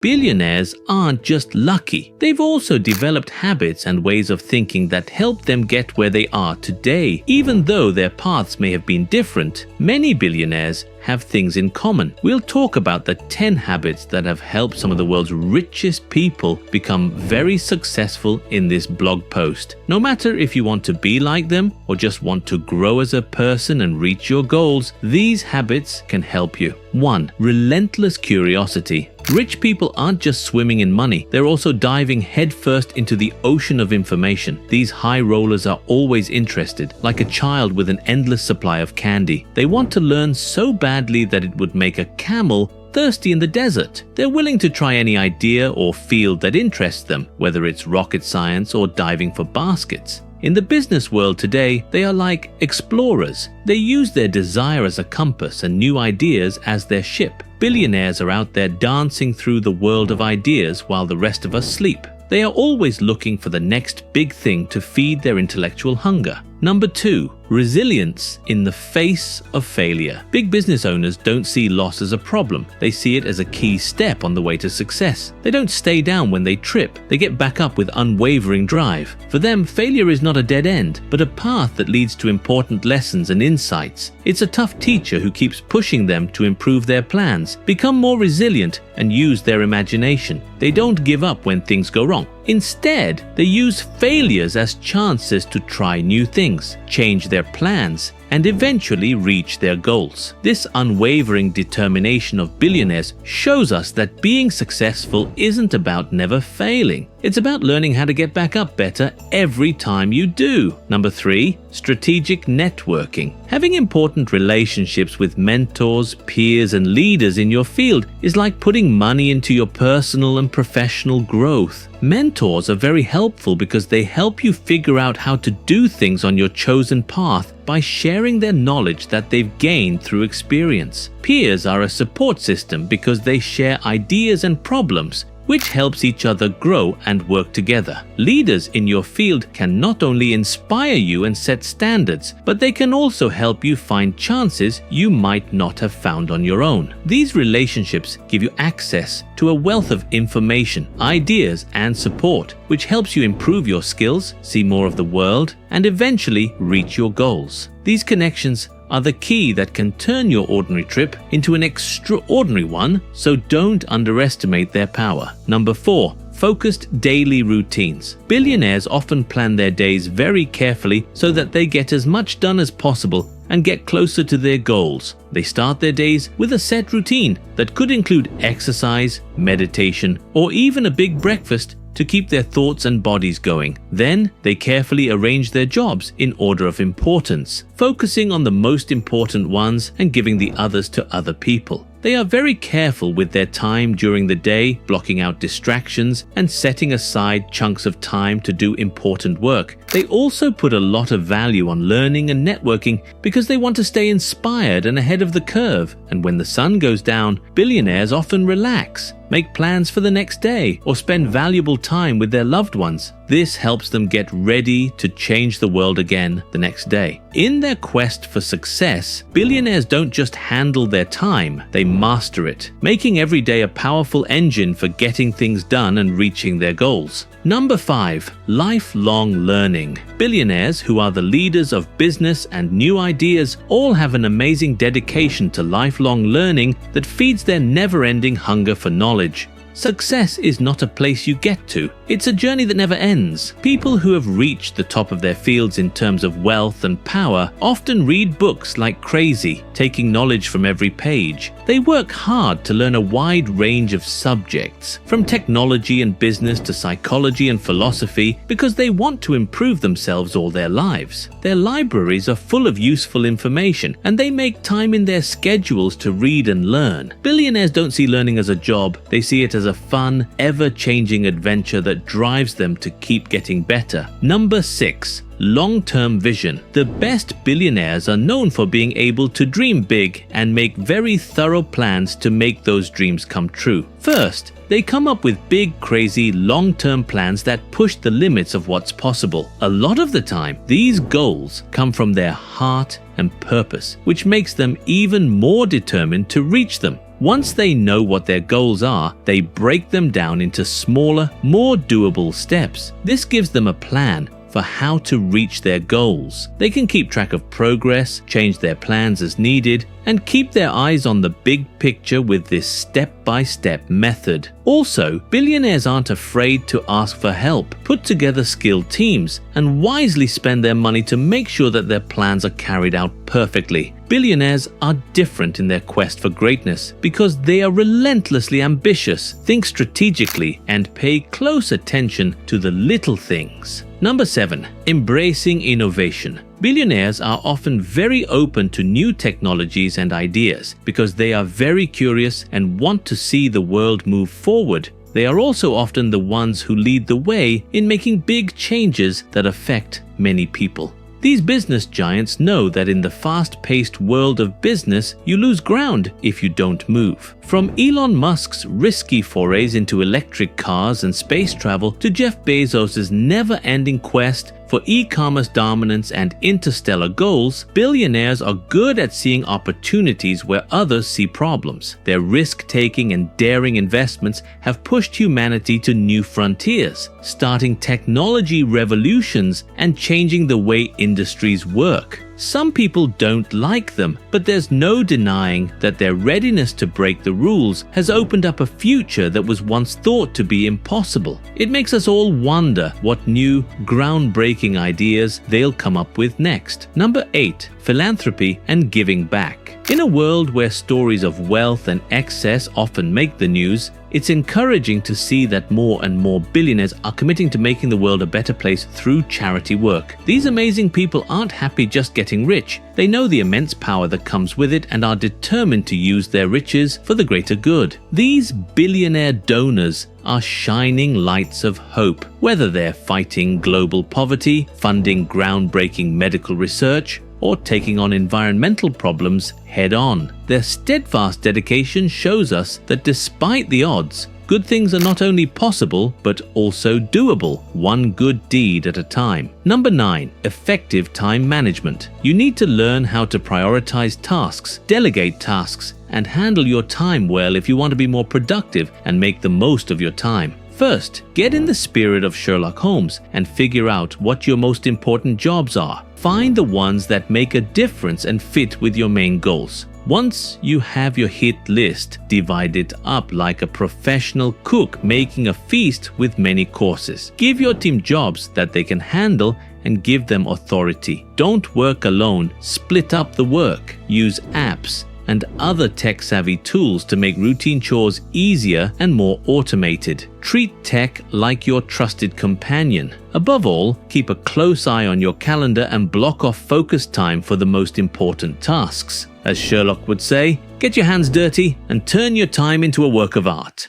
Billionaires aren't just lucky. They've also developed habits and ways of thinking that help them get where they are today. Even though their paths may have been different, many billionaires have things in common. We'll talk about the 10 habits that have helped some of the world's richest people become very successful in this blog post. No matter if you want to be like them or just want to grow as a person and reach your goals, these habits can help you. 1. Relentless curiosity. Rich people aren't just swimming in money, they're also diving headfirst into the ocean of information. These high rollers are always interested, like a child with an endless supply of candy. They want to learn so badly that it would make a camel thirsty in the desert. They're willing to try any idea or field that interests them, whether it's rocket science or diving for baskets. In the business world today, they are like explorers. They use their desire as a compass and new ideas as their ship. Billionaires are out there dancing through the world of ideas while the rest of us sleep. They are always looking for the next big thing to feed their intellectual hunger. Number 2. Resilience in the face of failure. Big business owners don't see loss as a problem. They see it as a key step on the way to success. They don't stay down when they trip. They get back up with unwavering drive. For them, failure is not a dead end, but a path that leads to important lessons and insights. It's a tough teacher who keeps pushing them to improve their plans, become more resilient, and use their imagination. They don't give up when things go wrong. Instead, they use failures as chances to try new things, change their plans, and eventually reach their goals. This unwavering determination of billionaires shows us that being successful isn't about never failing. It's about learning how to get back up better every time you do. Number 3, strategic networking. Having important relationships with mentors, peers, and leaders in your field is like putting money into your personal and professional growth. Mentors are very helpful because they help you figure out how to do things on your chosen path by sharing their knowledge that they've gained through experience. Peers are a support system because they share ideas and problems, which helps each other grow and work together. Leaders in your field can not only inspire you and set standards, but they can also help you find chances you might not have found on your own. These relationships give you access to a wealth of information, ideas, and support, which helps you improve your skills, see more of the world, and eventually reach your goals. These connections are the key that can turn your ordinary trip into an extraordinary one, so don't underestimate their power. Number 4. Focused daily routines. Billionaires often plan their days very carefully so that they get as much done as possible and get closer to their goals. They start their days with a set routine that could include exercise, meditation, or even a big breakfast to keep their thoughts and bodies going. Then they carefully arrange their jobs in order of importance, focusing on the most important ones and giving the others to other people. They are very careful with their time during the day, blocking out distractions and setting aside chunks of time to do important work. They also put a lot of value on learning and networking because they want to stay inspired and ahead of the curve. And when the sun goes down, billionaires often relax, make plans for the next day, or spend valuable time with their loved ones. This helps them get ready to change the world again the next day. In their quest for success, billionaires don't just handle their time, they master it, making every day a powerful engine for getting things done and reaching their goals. Number 5. Lifelong learning. Billionaires, who are the leaders of business and new ideas, all have an amazing dedication to lifelong learning that feeds their never-ending hunger for knowledge. Success is not a place you get to. It's a journey that never ends. People who have reached the top of their fields in terms of wealth and power often read books like crazy, taking knowledge from every page. They work hard to learn a wide range of subjects, from technology and business to psychology and philosophy, because they want to improve themselves all their lives. Their libraries are full of useful information, and they make time in their schedules to read and learn. Billionaires don't see learning as a job. They see it as a fun, ever-changing adventure that drives them to keep getting better. Number 6. Long-term vision. The best billionaires are known for being able to dream big and make very thorough plans to make those dreams come true. First, they come up with big, crazy, long-term plans that push the limits of what's possible. A lot of the time, these goals come from their heart and purpose, which makes them even more determined to reach them. Once they know what their goals are, they break them down into smaller, more doable steps. This gives them a plan for how to reach their goals. They can keep track of progress, change their plans as needed, and keep their eyes on the big picture with this step-by-step method. Also, billionaires aren't afraid to ask for help, put together skilled teams, and wisely spend their money to make sure that their plans are carried out perfectly. Billionaires are different in their quest for greatness because they are relentlessly ambitious, think strategically, and pay close attention to the little things. Number 7. Embracing innovation. Billionaires are often very open to new technologies and ideas because they are very curious and want to see the world move forward. They are also often the ones who lead the way in making big changes that affect many people. These business giants know that in the fast-paced world of business, you lose ground if you don't move. From Elon Musk's risky forays into electric cars and space travel to Jeff Bezos's never-ending quest for e-commerce dominance and interstellar goals, billionaires are good at seeing opportunities where others see problems. Their risk-taking and daring investments have pushed humanity to new frontiers, starting technology revolutions and changing the way industries work. Some people don't like them, but there's no denying that their readiness to break the rules has opened up a future that was once thought to be impossible. It makes us all wonder what new, groundbreaking ideas they'll come up with next. Number 8. Philanthropy and giving back. In a world where stories of wealth and excess often make the news, it's encouraging to see that more and more billionaires are committing to making the world a better place through charity work. These amazing people aren't happy just getting rich. They know the immense power that comes with it and are determined to use their riches for the greater good. These billionaire donors are shining lights of hope, whether they're fighting global poverty, funding groundbreaking medical research, or taking on environmental problems head-on. Their steadfast dedication shows us that despite the odds, good things are not only possible, but also doable, one good deed at a time. Number 9. Effective time management. You need to learn how to prioritize tasks, delegate tasks, and handle your time well if you want to be more productive and make the most of your time. First, get in the spirit of Sherlock Holmes and figure out what your most important jobs are. Find the ones that make a difference and fit with your main goals. Once you have your hit list, divide it up like a professional cook making a feast with many courses. Give your team jobs that they can handle and give them authority. Don't work alone, split up the work. Use apps and other tech-savvy tools to make routine chores easier and more automated. Treat tech like your trusted companion. Above all, keep a close eye on your calendar and block off focus time for the most important tasks. As Sherlock would say, get your hands dirty and turn your time into a work of art.